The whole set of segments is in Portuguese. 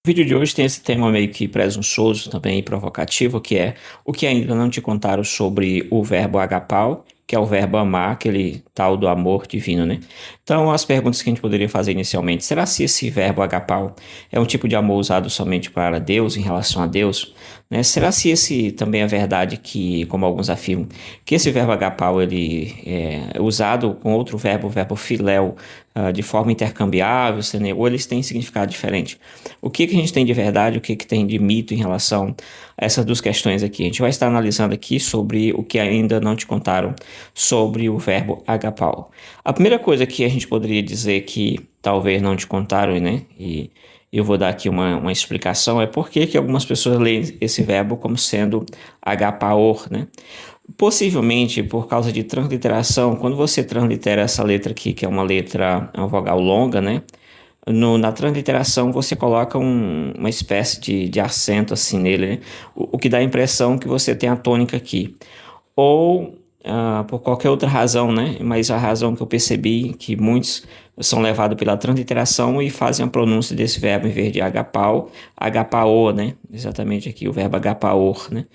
O vídeo de hoje tem esse tema meio que presunçoso também e provocativo, que é o que ainda não te contaram sobre o verbo agapau, que é o verbo amar, aquele tal do amor divino, né? Então, as perguntas que a gente poderia fazer inicialmente: será se esse verbo agapau é um tipo de amor usado somente para Deus, em relação a Deus, né? Será se esse também é verdade que, como alguns afirmam, que esse verbo agapau ele é usado com outro verbo, o verbo filéu, de forma intercambiável, ou eles têm significado diferente? O que a gente tem de verdade, o que tem de mito em relação a essas duas questões aqui? A gente vai estar analisando aqui sobre o que ainda não te contaram sobre o verbo agapau. A primeira coisa que a gente poderia dizer que talvez não te contaram, né? E eu vou dar aqui uma explicação, é por que algumas pessoas leem esse verbo como sendo agapaor, né? Possivelmente por causa de transliteração, quando você translitera essa letra aqui, que é uma letra, é uma vogal longa, né? Na transliteração você coloca uma espécie de acento assim nele, né? O que dá a impressão que você tem a tônica aqui. Ou por qualquer outra razão, né? Mas a razão que eu percebi que muitos são levados pela transliteração e fazem a pronúncia desse verbo em vez de agapau, agapaor, né? Exatamente aqui o verbo agapaor, né?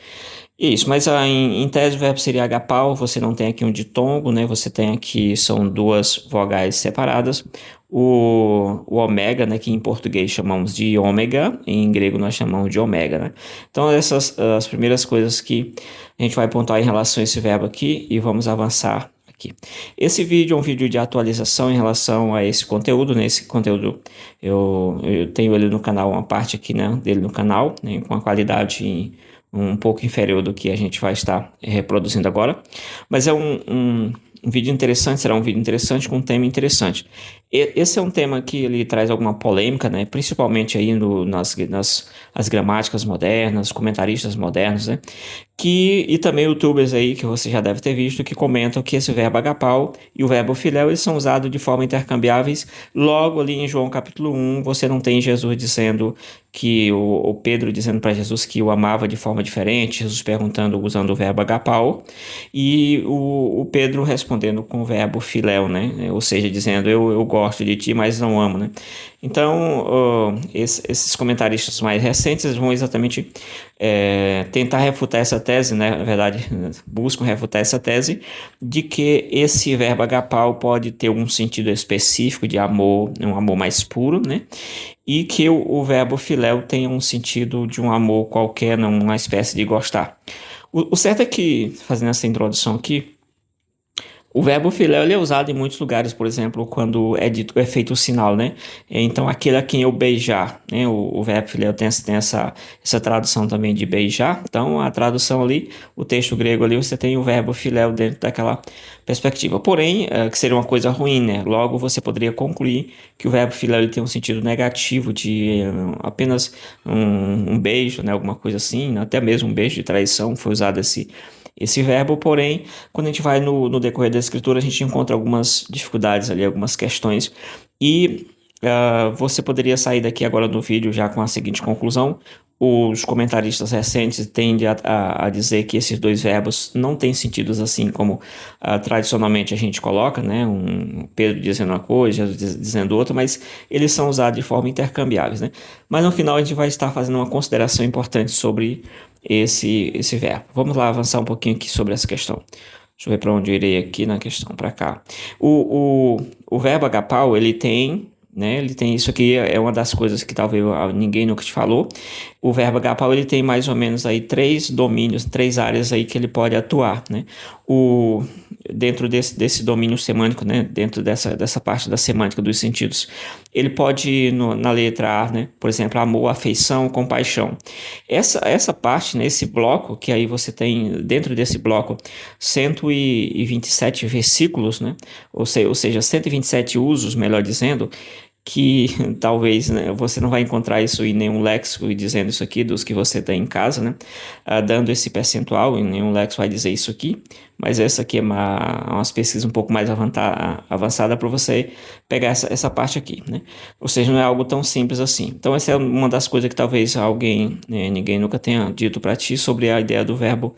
Isso, mas em tese o verbo seria agapau, você não tem aqui um ditongo, né? Você tem aqui, são duas vogais separadas. O ômega, né? Que em português chamamos de ômega, em grego nós chamamos de ômega, né? Então essas as primeiras coisas que a gente vai pontuar em relação a esse verbo aqui e vamos avançar aqui. Esse vídeo é um vídeo de atualização em relação a esse conteúdo, né? Esse conteúdo eu tenho ele no canal, uma parte aqui, né, dele no canal, né, com a qualidade um pouco inferior do que a gente vai estar reproduzindo agora. Mas é um vídeo interessante, será um vídeo interessante com um tema interessante. Esse é um tema que ele traz alguma polêmica, né? Principalmente aí nas as gramáticas modernas, comentaristas modernos, né? E também youtubers aí que você já deve ter visto que comentam que esse verbo agapau e o verbo filéu eles são usados de forma intercambiáveis. Logo ali em João capítulo 1, você não tem Jesus dizendo que o Pedro dizendo para Jesus que o amava de forma diferente, Jesus perguntando usando o verbo agapau e o Pedro respondendo com o verbo filéu, né? Ou seja, dizendo eu gosto de ti, mas não amo, né? Então, esses comentaristas mais recentes vão exatamente tentar refutar essa tese, né? Na verdade, buscam refutar essa tese de que esse verbo agapau pode ter um sentido específico de amor, um amor mais puro, né? E que o verbo filéu tem um sentido de um amor qualquer, não uma espécie de gostar. O certo é que, fazendo essa introdução aqui, o verbo filéu ele é usado em muitos lugares, por exemplo, quando é feito o sinal, né? Então, aquele a quem eu beijar, né? O verbo filéu tem essa tradução também de beijar. Então, a tradução ali, o texto grego ali, você tem o verbo filéu dentro daquela perspectiva. Porém, que seria uma coisa ruim, né? Logo, você poderia concluir que o verbo filéu ele tem um sentido negativo de apenas um beijo, né? Alguma coisa assim, até mesmo um beijo de traição foi usado esse verbo, porém, quando a gente vai no decorrer da escritura, a gente encontra algumas dificuldades ali, algumas questões, e você poderia sair daqui agora do vídeo já com a seguinte conclusão: os comentaristas recentes tendem a dizer que esses dois verbos não têm sentidos assim como tradicionalmente a gente coloca, né? Pedro dizendo uma coisa, Jesus dizendo outra, mas eles são usados de forma intercambiáveis, né? Mas no final a gente vai estar fazendo uma consideração importante sobre esse verbo. Vamos lá avançar um pouquinho aqui sobre essa questão. Deixa eu ver para onde eu irei aqui na questão, para cá. O verbo agapau, ele tem, né? Ele tem isso aqui, é uma das coisas que talvez ninguém nunca te falou. O verbo agapau, ele tem mais ou menos aí três domínios, três áreas aí que ele pode atuar, né? O, dentro desse domínio semântico, né? Dentro dessa parte da semântica dos sentidos. Ele pode ir na letra A, né? Por exemplo, amor, afeição, compaixão. Essa parte, né? Esse bloco, que aí você tem dentro desse bloco 127 versículos, né? Ou seja, 127 usos, melhor dizendo, que talvez, né, você não vai encontrar isso em nenhum léxico dizendo isso aqui dos que você tem em casa, né? Dando esse percentual, em nenhum léxico vai dizer isso aqui, mas essa aqui é umas pesquisas um pouco mais avançada para você pegar essa parte aqui, né? Ou seja, não é algo tão simples assim. Então essa é uma das coisas que talvez alguém, né, ninguém nunca tenha dito para ti sobre a ideia do verbo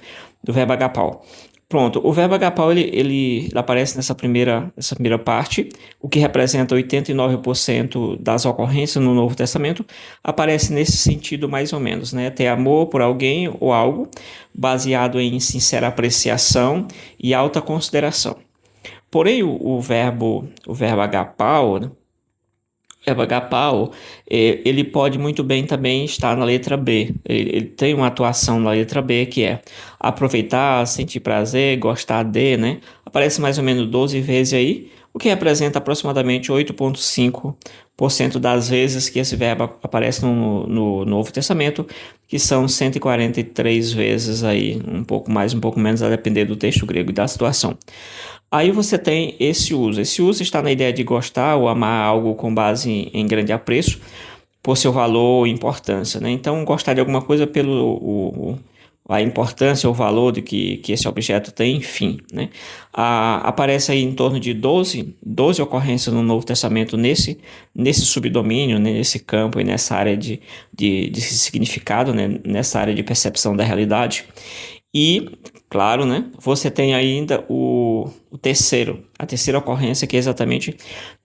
agapau. Pronto, o verbo agapau ele aparece nessa primeira parte, o que representa 89% das ocorrências no Novo Testamento, aparece nesse sentido mais ou menos, né? Ter amor por alguém ou algo, baseado em sincera apreciação e alta consideração. Porém, o verbo agapau, né? Agapau, ele pode muito bem também estar na letra B. Ele tem uma atuação na letra B que é aproveitar, sentir prazer, gostar de, né? Aparece mais ou menos 12 vezes aí, o que representa aproximadamente 8,5% das vezes que esse verbo aparece no Novo Testamento, que são 143 vezes aí, um pouco mais, um pouco menos, a depender do texto grego e da situação. Aí você tem esse uso. Esse uso está na ideia de gostar ou amar algo com base em grande apreço por seu valor ou importância, né? Então, gostar de alguma coisa pelo a importância ou valor de que esse objeto tem, enfim, né? Aparece aí em torno de 12 ocorrências no Novo Testamento nesse subdomínio, né? Nesse campo e nessa área de significado, né? Nessa área de percepção da realidade. E, claro, né, você tem ainda a terceira ocorrência, que é exatamente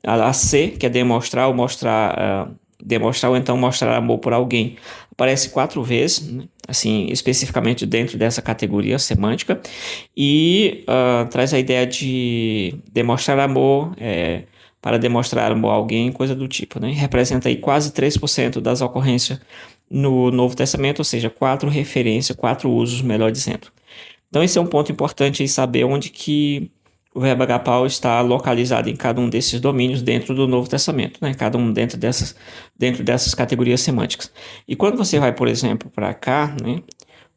a C, que é demonstrar ou mostrar, demonstrar ou então mostrar amor por alguém. Aparece 4 vezes, né, assim, especificamente dentro dessa categoria semântica, e traz a ideia de demonstrar amor, para demonstrar amor a alguém, coisa do tipo, né? Representa aí quase 3% das ocorrências no Novo Testamento, ou seja, 4 referências, 4 usos, melhor dizendo. Então esse é um ponto importante aí, saber onde que o verbo agapau está localizado em cada um desses domínios dentro do Novo Testamento, né? Cada um dentro dessas categorias semânticas. E quando você vai, por exemplo, para cá, né?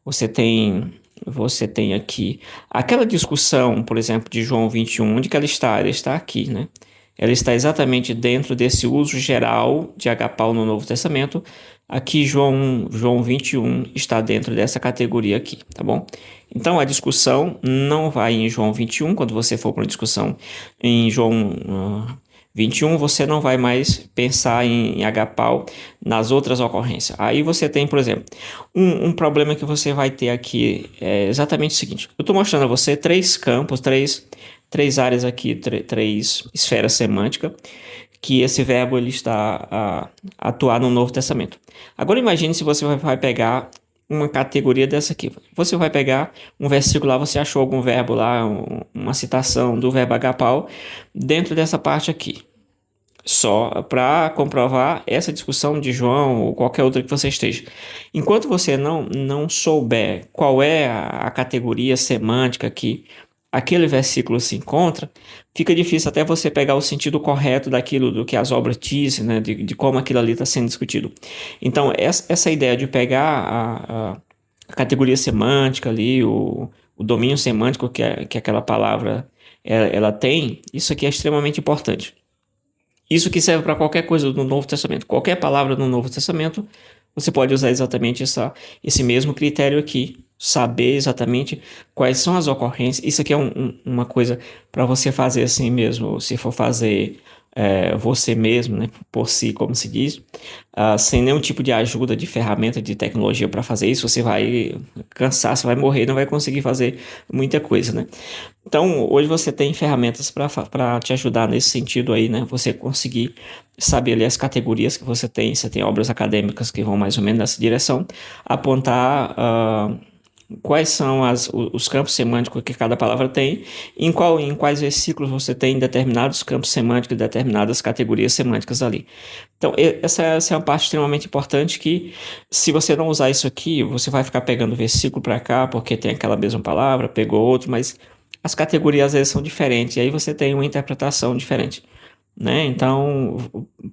Você tem aqui aquela discussão, por exemplo, de João 21, onde que ela está? Ela está aqui, né? Ela está exatamente dentro desse uso geral de agapau no Novo Testamento. Aqui João 21 está dentro dessa categoria aqui, tá bom? Então a discussão não vai em João 21, quando você for para uma discussão em João 21, você não vai mais pensar em agapau nas outras ocorrências. Aí você tem, por exemplo, um problema que você vai ter aqui é exatamente o seguinte. Eu estou mostrando a você 3 campos, três áreas aqui, 3 esferas semânticas, que esse verbo ele está a atuar no Novo Testamento. Agora imagine se você vai pegar uma categoria dessa aqui. Você vai pegar um versículo lá, você achou algum verbo lá, uma citação do verbo agapau dentro dessa parte aqui. Só para comprovar essa discussão de João ou qualquer outra que você esteja. Enquanto você não souber qual é a categoria semântica que aquele versículo se encontra, fica difícil até você pegar o sentido correto daquilo do que as obras dizem, né, de como aquilo ali está sendo discutido. Então, essa ideia de pegar a categoria semântica ali, o domínio semântico que aquela palavra ela tem, isso aqui é extremamente importante. Isso que serve para qualquer coisa no Novo Testamento. Qualquer palavra no Novo Testamento, você pode usar exatamente esse mesmo critério aqui. Saber exatamente quais são as ocorrências. Isso aqui é uma coisa para você fazer assim mesmo. Se for fazer você mesmo, né, por si, como se diz, sem nenhum tipo de ajuda de ferramenta de tecnologia para fazer isso, você vai cansar, você vai morrer, não vai conseguir fazer muita coisa, né? Então, hoje você tem ferramentas para te ajudar nesse sentido aí, né? Você conseguir saber ali as categorias que você tem obras acadêmicas que vão mais ou menos nessa direção, apontar quais são os campos semânticos que cada palavra tem, em quais versículos você tem determinados campos semânticos, determinadas categorias semânticas ali. Então, essa é uma parte extremamente importante que, se você não usar isso aqui, você vai ficar pegando versículo para cá, porque tem aquela mesma palavra, pegou outro, mas as categorias às vezes são diferentes, e aí você tem uma interpretação diferente, né? Então,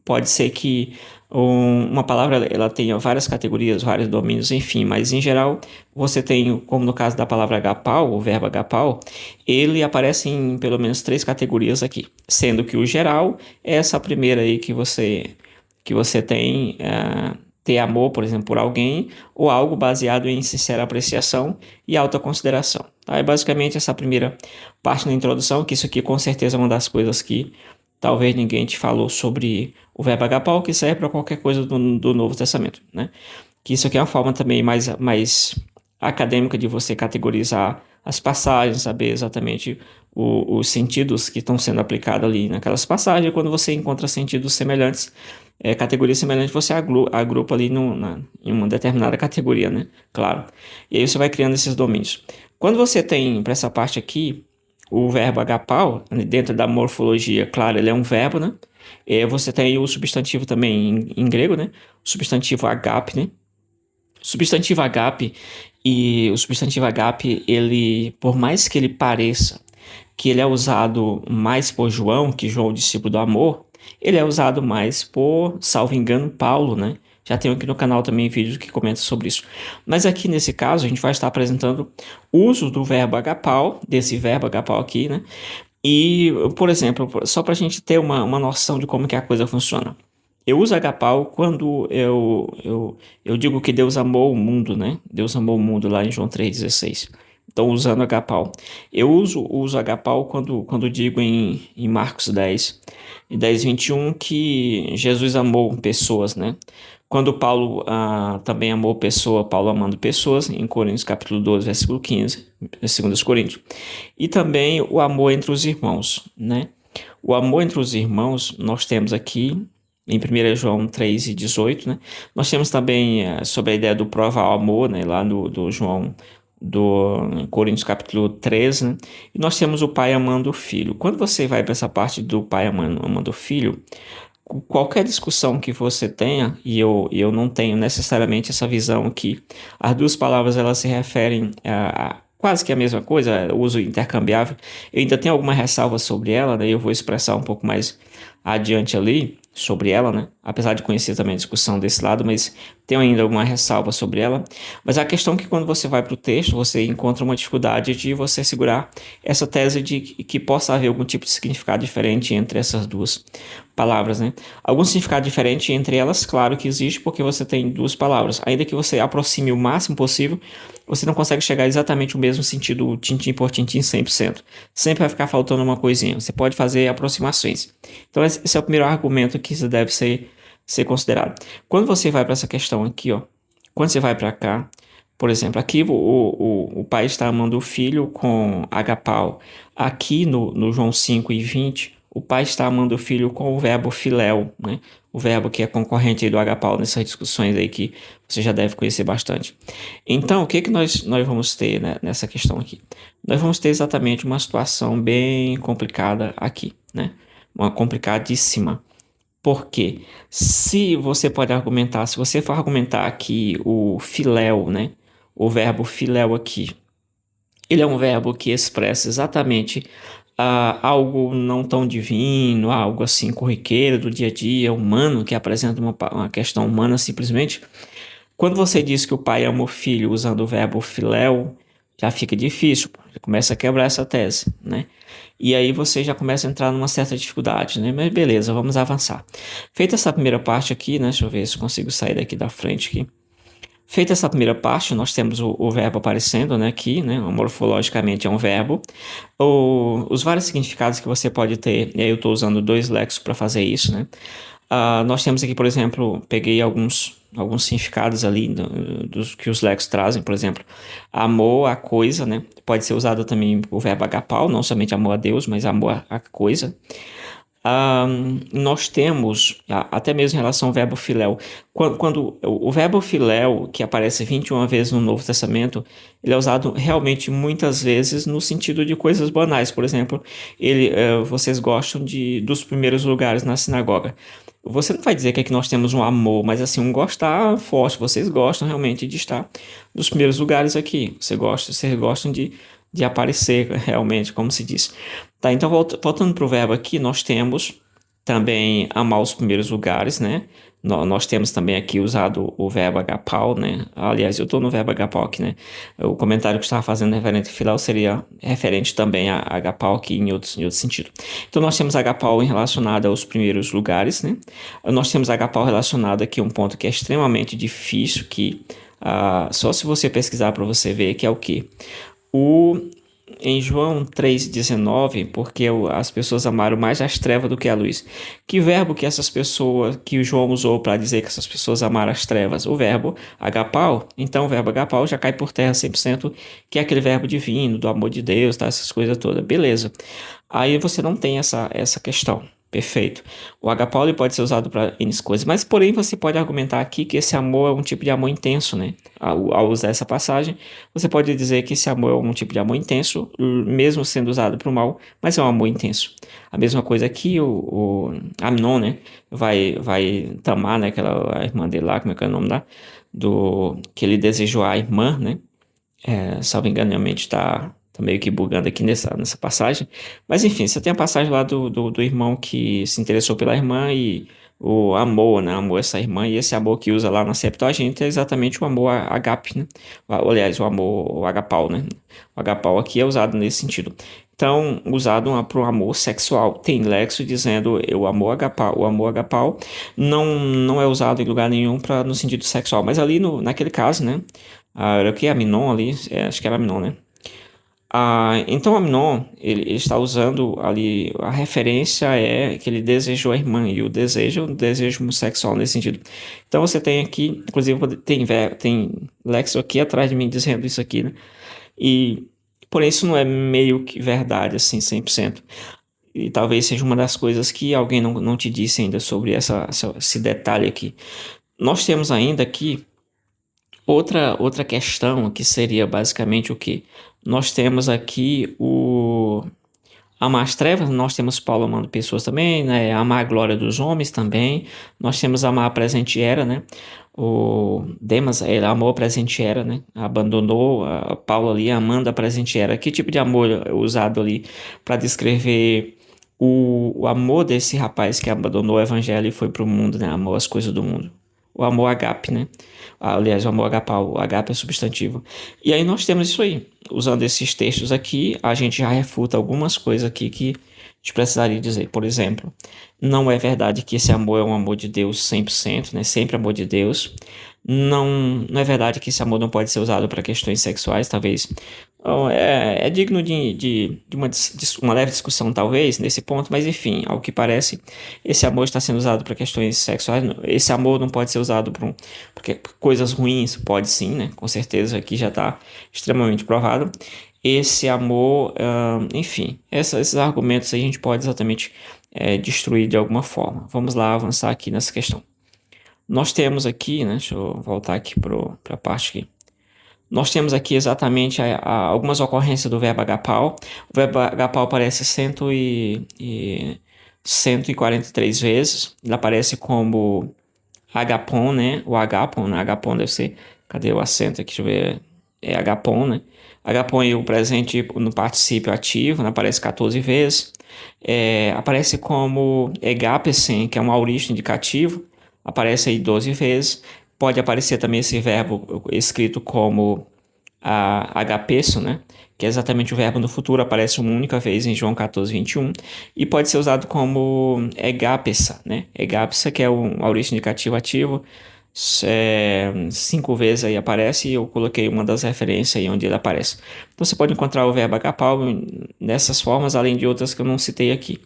pode ser que uma palavra ela tenha várias categorias, vários domínios, enfim, mas em geral você tem, como no caso da palavra agapau, o verbo agapau, ele aparece em pelo menos 3 categorias aqui, sendo que o geral é essa primeira aí que você tem, ter amor, por exemplo, por alguém ou algo baseado em sincera apreciação e alta consideração. Tá? É basicamente essa primeira parte da introdução, que isso aqui com certeza é uma das coisas que talvez ninguém te falou sobre o verbo agapau, que serve para qualquer coisa do Novo Testamento, né? Que isso aqui é uma forma também mais acadêmica de você categorizar as passagens, saber exatamente os sentidos que estão sendo aplicados ali naquelas passagens. Quando você encontra sentidos semelhantes, categorias semelhantes, você agrupa ali em uma determinada categoria, né? Claro. E aí você vai criando esses domínios. Quando você tem, para essa parte aqui, o verbo agapau, dentro da morfologia, claro, ele é um verbo, né? Você tem o substantivo também em grego, né? O substantivo agape, né? Substantivo agape e o substantivo agape, ele, por mais que ele pareça que ele é usado mais por João, que João é o discípulo do amor, ele é usado mais por, salvo engano, Paulo, né? Já tenho aqui no canal também vídeos que comentam sobre isso. Mas aqui nesse caso, a gente vai estar apresentando o uso do verbo agapau, desse verbo agapau aqui, né? E, por exemplo, só para a gente ter uma noção de como que a coisa funciona. Eu uso agapau quando eu digo que Deus amou o mundo, né? Deus amou o mundo lá em João 3,16. Então, usando agapau. Eu uso agapau quando digo em Marcos 10 e 10:21 que Jesus amou pessoas, né? Quando Paulo também amou pessoa, Paulo amando pessoas, em Coríntios capítulo 12, versículo 15, 2 Coríntios. E também o amor entre os irmãos, né? O amor entre os irmãos, nós temos aqui em 1 João 3:18, né? Nós temos também sobre a ideia do provar o amor, né? Lá do João, do Coríntios capítulo 13, né? E nós temos o pai amando o filho. Quando você vai para essa parte do pai amando o filho, qualquer discussão que você tenha, e eu não tenho necessariamente essa visão que as duas palavras elas se referem a quase que a mesma coisa, uso intercambiável, eu ainda tenho alguma ressalva sobre ela, daí eu vou expressar um pouco mais adiante ali sobre ela, né? Apesar de conhecer também a discussão desse lado, mas tenho ainda alguma ressalva sobre ela. Mas a questão é que quando você vai para o texto, você encontra uma dificuldade de você segurar essa tese de que possa haver algum tipo de significado diferente entre essas duas palavras, né? Algum significado diferente entre elas, claro que existe, porque você tem duas palavras. Ainda que você aproxime o máximo possível, você não consegue chegar exatamente o mesmo sentido tintim por tintim 100%. Sempre vai ficar faltando uma coisinha. Você pode fazer aproximações. Então esse é o primeiro argumento que isso deve ser considerado. Quando você vai para essa questão aqui, ó, quando você vai para cá, por exemplo, aqui o pai está amando o filho com agapau. Aqui no João 5:20, o pai está amando o filho com o verbo filéu, né? O verbo que é concorrente aí do agapau nessas discussões aí que você já deve conhecer bastante. Então, o que que nós vamos ter, né, nessa questão aqui? Nós vamos ter exatamente uma situação bem complicada aqui, né? Uma complicadíssima. Porque se você pode argumentar, se você for argumentar aqui o filéu, né? O verbo filéu aqui, ele é um verbo que expressa exatamente algo não tão divino, algo assim corriqueiro do dia a dia, humano, que apresenta uma questão humana simplesmente. Quando você diz que o pai ama o filho usando o verbo filéu, já fica difícil, já começa a quebrar essa tese, né? E aí você já começa a entrar numa certa dificuldade, né? Mas beleza, vamos avançar. Feita essa primeira parte aqui, né? Deixa eu ver se eu consigo sair daqui da frente aqui. Feita essa primeira parte, nós temos o verbo aparecendo, né, aqui, né, morfologicamente é um verbo. Os vários significados que você pode ter, e aí eu estou usando dois léxicos para fazer isso, né. Nós temos aqui, por exemplo, peguei alguns significados ali dos que os léxicos trazem, por exemplo, amor à coisa, né, pode ser usado também o verbo agapau, não somente amor a Deus, mas amor à coisa. Nós temos, até mesmo em relação ao verbo filéu, quando o verbo filéu, que aparece 21 vezes no Novo Testamento, ele é usado realmente muitas vezes no sentido de coisas banais. Por exemplo, vocês gostam dos primeiros lugares na sinagoga. Você não vai dizer que aqui nós temos um amor, mas assim, um gostar forte. Vocês gostam realmente de estar nos primeiros lugares aqui. Vocês gostam de aparecer realmente, como se diz. Tá, então voltando para o verbo aqui, nós temos também amar os primeiros lugares, né? Nós temos também aqui usado o verbo agapau, né? Aliás, eu estou no verbo agapau aqui, né? O comentário que eu estava fazendo referente ao filéu seria referente também a agapau aqui em outro sentido. Então, nós temos agapau relacionado aos primeiros lugares, né? Nós temos agapau relacionado aqui a um ponto que é extremamente difícil, que só se você pesquisar para você ver, que é o quê? em João 3,19, porque as pessoas amaram mais as trevas do que a luz. Que verbo que essas pessoas, que o João usou para dizer que essas pessoas amaram as trevas? O verbo agapau. Então o verbo agapau já cai por terra 100%, que é aquele verbo divino, do amor de Deus, tá? Essas coisas todas. Beleza. Aí você não tem essa questão. Perfeito. O agapau ele pode ser usado para N coisas, mas porém você pode argumentar aqui que esse amor é um tipo de amor intenso, né? Ao usar essa passagem, você pode dizer que esse amor é um tipo de amor intenso, mesmo sendo usado para o mal, mas é um amor intenso. A mesma coisa aqui, o Amnon, né? Vai Tamar, né? A irmã dele lá, como é que é o nome lá? Que ele desejou a irmã, né? Salvo engano, minha mente tá meio que bugando aqui nessa passagem. Mas enfim, você tem a passagem lá do irmão que se interessou pela irmã e o amor, né? Amou essa irmã, e esse amor que usa lá na Septuaginta é exatamente o amor agape, né? Aliás, o amor, o agapau, né? O agapau aqui é usado nesse sentido. Então, usado para o amor sexual. Tem lexo dizendo o amor agapau não é usado em lugar nenhum no sentido sexual. Mas ali naquele caso, né? Era o que? Aminon ali? Acho que era Aminon, né? Então Aminon, ele está usando ali, a referência é que ele desejou a irmã, e o desejo sexual nesse sentido. Então você tem aqui, inclusive tem Lexo aqui atrás de mim dizendo isso aqui, né? E porém isso não é meio que verdade, assim, 100%. E talvez seja uma das coisas que alguém não te disse ainda sobre esse detalhe aqui. Nós temos ainda aqui outra questão que seria basicamente o que? Nós temos aqui o amar as trevas, nós temos Paulo amando pessoas também, né? Amar a glória dos homens também, nós temos amar a presente era, né? O Demas, ele amou a presente era, né? Abandonou a Paulo ali amando a presente era. Que tipo de amor é usado ali para descrever o amor desse rapaz que abandonou o evangelho e foi para o mundo, né? Amou as coisas do mundo. O amor agape, né? Aliás, o amor agapau, o agape é substantivo. E aí nós temos isso aí. Usando esses textos aqui, a gente já refuta algumas coisas aqui que a gente precisaria dizer. Por exemplo, não é verdade que esse amor é um amor de Deus 100%, né? Sempre amor de Deus. Não é verdade que esse amor não pode ser usado para questões sexuais, talvez. Então, é digno de uma leve discussão, talvez, nesse ponto, mas enfim, ao que parece, esse amor está sendo usado para questões sexuais. Esse amor não pode ser usado porque coisas ruins, pode sim, né? Com certeza aqui já está extremamente provado. Esse amor, enfim, esses argumentos a gente pode exatamente destruir de alguma forma. Vamos lá avançar aqui nessa questão. Nós temos aqui, né? Deixa eu voltar aqui para a parte aqui. Nós temos aqui exatamente algumas ocorrências do verbo agapau. O verbo agapau aparece 143 vezes. Ele aparece como agapon, né? O agapon, né? Agapon deve ser... Cadê o acento aqui? Deixa eu ver. É agapon, né? Agapon é o presente no particípio ativo, né? Aparece 14 vezes. Aparece como egapesen, que é um aorista indicativo. Aparece aí 12 vezes. Pode aparecer também esse verbo escrito como agapeso, né? Que é exatamente o verbo no futuro, aparece uma única vez em João 14:21. E pode ser usado como egapesa, né? Egapesa, que é um aorista indicativo ativo. 5 vezes aí aparece, e eu coloquei uma das referências aí onde ele aparece. Então você pode encontrar o verbo agapau nessas formas, além de outras que eu não citei aqui.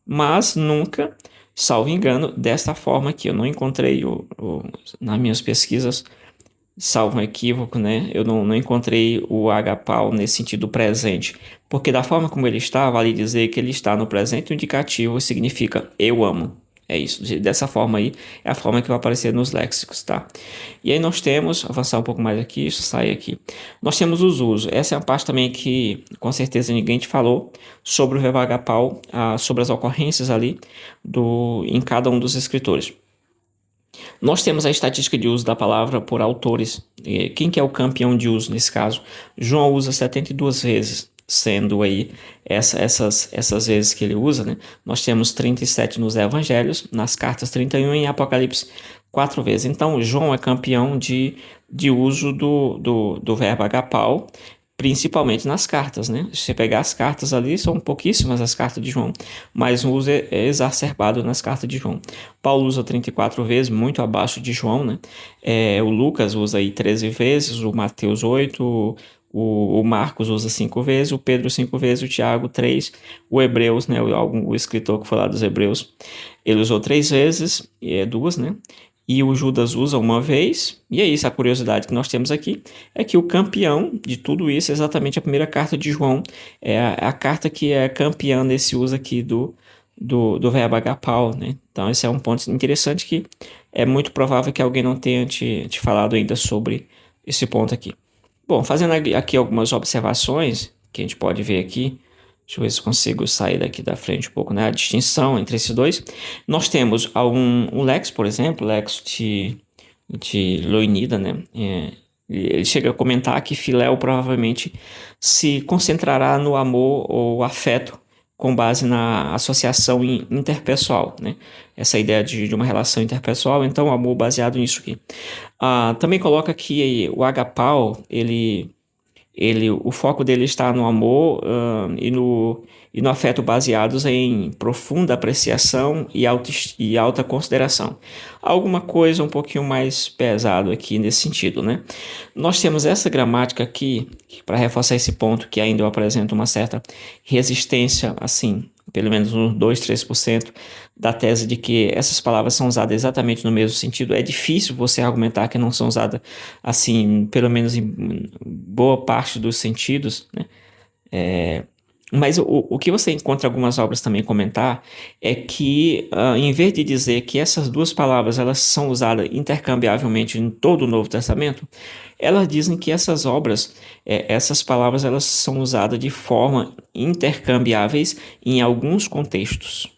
Mas nunca, salvo engano, desta forma aqui. Eu não encontrei nas minhas pesquisas, salvo um equívoco, né? Eu não encontrei o agapau nesse sentido presente. Porque da forma como ele está, vale dizer que ele está no presente indicativo, significa eu amo. É isso. Dessa forma aí, é a forma que vai aparecer nos léxicos, tá? E aí nós temos, avançar um pouco mais aqui, isso sai aqui. Nós temos os usos. Essa é a parte também que, com certeza, ninguém te falou sobre o verbo agapau, sobre as ocorrências ali em cada um dos escritores. Nós temos a estatística de uso da palavra por autores. Quem que é o campeão de uso nesse caso? João usa 72 vezes, sendo aí essas vezes que ele usa, né? Nós temos 37 nos evangelhos, nas cartas 31 e em Apocalipse 4 vezes. Então, João é campeão de uso do verbo agapau, principalmente nas cartas, né? Se você pegar as cartas ali, são pouquíssimas as cartas de João, mas o uso é exacerbado nas cartas de João. Paulo usa 34 vezes, muito abaixo de João, né? O Lucas usa aí 13 vezes, o Mateus 8, O Marcos usa 5 vezes, o Pedro 5 vezes, o Tiago 3, o Hebreus, né, o escritor que foi lá dos Hebreus, ele usou 3 vezes, e é 2, né? E o Judas usa uma vez, e é isso, a curiosidade que nós temos aqui é que o campeão de tudo isso é exatamente a primeira carta de João, é a carta que é campeã nesse uso aqui do verbo agapau, né? Então esse é um ponto interessante que é muito provável que alguém não tenha te falado ainda sobre esse ponto aqui. Bom, fazendo aqui algumas observações que a gente pode ver aqui, deixa eu ver se consigo sair daqui da frente um pouco, né? A distinção entre esses dois. Nós temos um Lex, por exemplo, Lex de Loinida, né? Ele chega a comentar que Filéu provavelmente se concentrará no amor ou afeto com base na associação interpessoal, né? Essa ideia de uma relação interpessoal, então amor baseado nisso aqui. Também coloca que o agapau, o foco dele está no amor e no afeto baseados em profunda apreciação e alta consideração. Alguma coisa um pouquinho mais pesado aqui nesse sentido, né? Nós temos essa gramática aqui, para reforçar esse ponto, que ainda eu apresento uma certa resistência, assim, pelo menos uns 2, 3% da tese de que essas palavras são usadas exatamente no mesmo sentido. É difícil você argumentar que não são usadas assim, pelo menos em boa parte dos sentidos, né? Mas o que você encontra algumas obras também comentar é que, em vez de dizer que essas duas palavras elas são usadas intercambiavelmente em todo o Novo Testamento, elas dizem que essas obras, essas palavras elas são usadas de forma intercambiáveis em alguns contextos.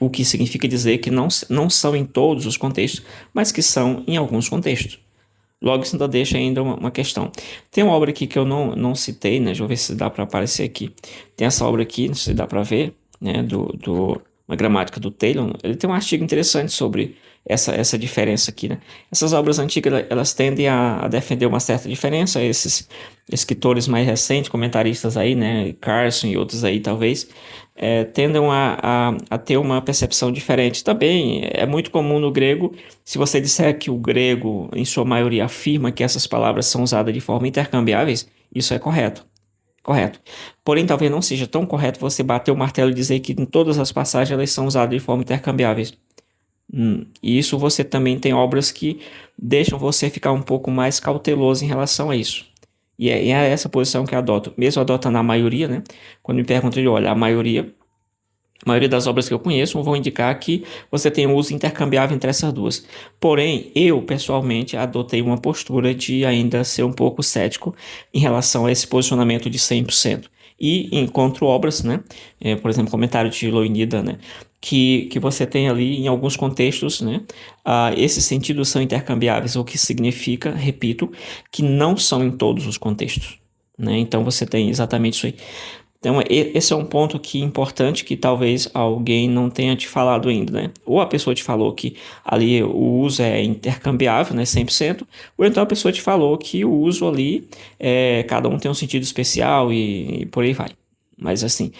O que significa dizer que não são em todos os contextos, mas que são em alguns contextos. Logo, isso ainda deixa ainda uma questão. Tem uma obra aqui que eu não citei, né? Deixa eu ver se dá para aparecer aqui. Tem essa obra aqui, não sei se dá para ver, né? Uma gramática do Taylor. Ele tem um artigo interessante sobre essa diferença aqui, né? Essas obras antigas, elas tendem a defender uma certa diferença. Esses escritores mais recentes, comentaristas aí, né? Carson e outros aí, talvez, tendem a ter uma percepção diferente. Também é muito comum no grego, se você disser que o grego, em sua maioria, afirma que essas palavras são usadas de forma intercambiáveis, isso é correto. Correto. Porém, talvez não seja tão correto você bater o martelo e dizer que em todas as passagens elas são usadas de forma intercambiáveis. E isso você também tem obras que deixam você ficar um pouco mais cauteloso em relação a isso. E é essa posição que eu adoto. Mesmo adotando a maioria, né? Quando me perguntam, olha, a maioria das obras que eu conheço vão indicar que você tem um uso intercambiável entre essas duas. Porém, eu, pessoalmente, adotei uma postura de ainda ser um pouco cético em relação a esse posicionamento de 100%. E encontro obras, né? Por exemplo, comentário de Loinida, né? Que você tem ali em alguns contextos, né? Esses sentidos são intercambiáveis, o que significa, repito, que não são em todos os contextos, né? Então você tem exatamente isso aí. Então, esse é um ponto que importante que talvez alguém não tenha te falado ainda, né? Ou a pessoa te falou que ali o uso é intercambiável, né, 100%, ou então a pessoa te falou que o uso ali, cada um tem um sentido especial e por aí vai. Mas assim,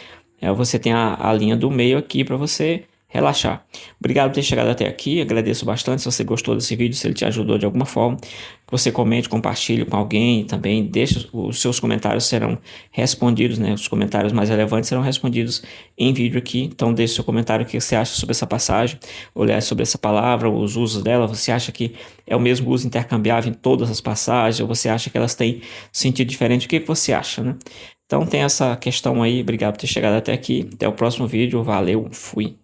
você tem a linha do meio aqui para você relaxar. Obrigado por ter chegado até aqui, agradeço bastante se você gostou desse vídeo, se ele te ajudou de alguma forma, que você comente, compartilhe com alguém, também deixe os seus comentários serão respondidos, né? Os comentários mais relevantes serão respondidos em vídeo aqui, então deixe seu comentário o que você acha sobre essa passagem, olhar sobre essa palavra, os usos dela, você acha que é o mesmo uso intercambiável em todas as passagens, ou você acha que elas têm sentido diferente, o que você acha, né? Então tem essa questão aí, obrigado por ter chegado até aqui, até o próximo vídeo, valeu, fui!